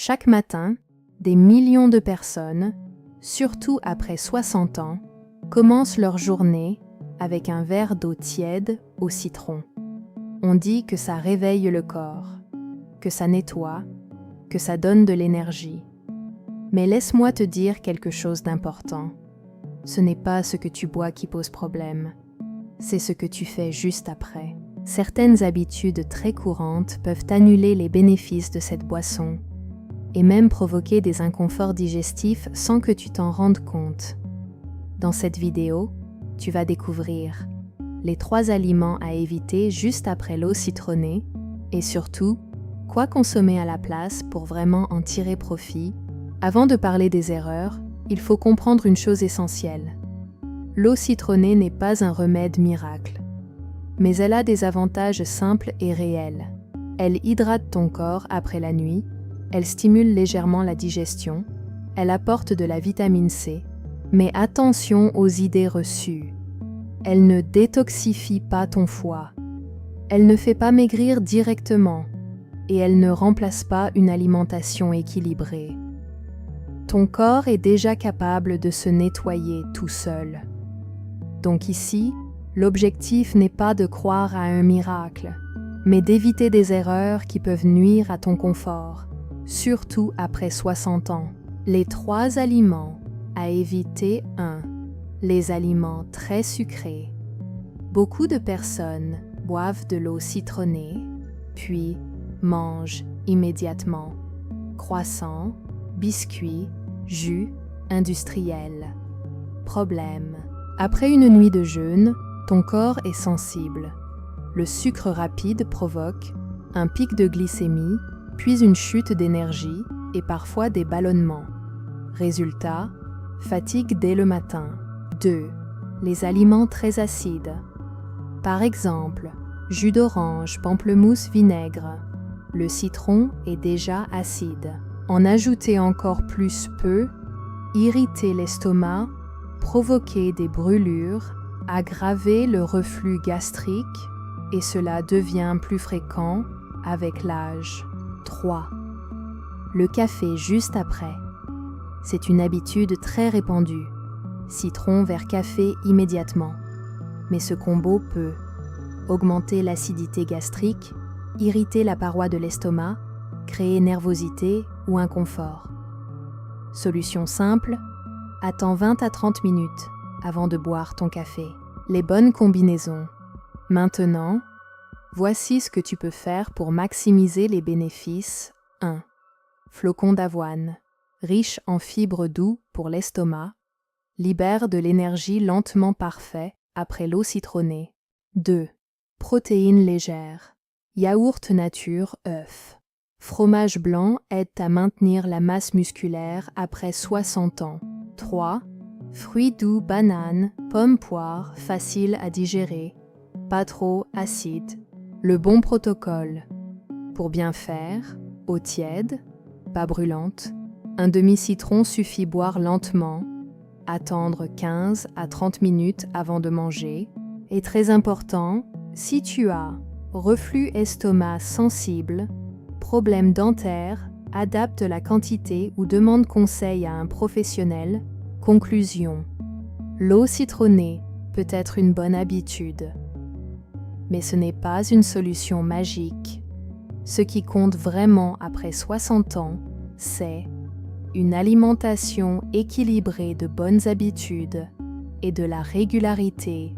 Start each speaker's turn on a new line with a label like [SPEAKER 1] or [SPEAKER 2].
[SPEAKER 1] Chaque matin, des millions de personnes, surtout après 60 ans, commencent leur journée avec un verre d'eau tiède au citron. On dit que ça réveille le corps, que ça nettoie, que ça donne de l'énergie. Mais laisse-moi te dire quelque chose d'important. Ce n'est pas ce que tu bois qui pose problème, c'est ce que tu fais juste après. Certaines habitudes très courantes peuvent annuler les bénéfices de cette boisson et même provoquer des inconforts digestifs sans que tu t'en rendes compte. Dans cette vidéo, tu vas découvrir les 3 aliments à éviter juste après l'eau citronnée et surtout, quoi consommer à la place pour vraiment en tirer profit. Avant de parler des erreurs, il faut comprendre une chose essentielle. L'eau citronnée n'est pas un remède miracle, mais elle a des avantages simples et réels. Elle hydrate ton corps après la nuit, elle stimule légèrement la digestion, elle apporte de la vitamine C, mais attention aux idées reçues. Elle ne détoxifie pas ton foie, elle ne fait pas maigrir directement et elle ne remplace pas une alimentation équilibrée. Ton corps est déjà capable de se nettoyer tout seul. Donc ici, l'objectif n'est pas de croire à un miracle, mais d'éviter des erreurs qui peuvent nuire à ton confort, surtout après 60 ans. Les 3 aliments à éviter. 1. Les aliments très sucrés. Beaucoup de personnes boivent de l'eau citronnée, puis mangent immédiatement croissants, biscuits, jus industriels. Problème. Après une nuit de jeûne, ton corps est sensible. Le sucre rapide provoque un pic de glycémie, puis une chute d'énergie et parfois des ballonnements. Résultat, fatigue dès le matin. 2. Les aliments très acides. Par exemple, jus d'orange, pamplemousse, vinaigre. Le citron est déjà acide. En ajouter encore plus peut irriter l'estomac, provoquer des brûlures, aggraver le reflux gastrique et cela devient plus fréquent avec l'âge. 3. Le café juste après. C'est une habitude très répandue. Citron vers café immédiatement. Mais ce combo peut augmenter l'acidité gastrique, irriter la paroi de l'estomac, créer nervosité ou inconfort. Solution simple, attends 20 à 30 minutes avant de boire ton café. Les bonnes combinaisons. Maintenant, voici ce que tu peux faire pour maximiser les bénéfices. 1. Flocons d'avoine, riche en fibres doux pour l'estomac, libère de l'énergie lentement parfait après l'eau citronnée. 2. Protéines légères, yaourt nature, œufs. Fromage blanc aide à maintenir la masse musculaire après 60 ans. 3. Fruits doux, bananes, pommes, poires, faciles à digérer, pas trop acides. Le bon protocole. Pour bien faire, eau tiède, pas brûlante, un demi-citron suffit boire lentement, attendre 15 à 30 minutes avant de manger. Et très important, si tu as reflux estomac sensible, problème dentaire, adapte la quantité ou demande conseil à un professionnel. Conclusion. L'eau citronnée peut être une bonne habitude, mais ce n'est pas une solution magique. Ce qui compte vraiment après 60 ans, c'est une alimentation équilibrée de bonnes habitudes et de la régularité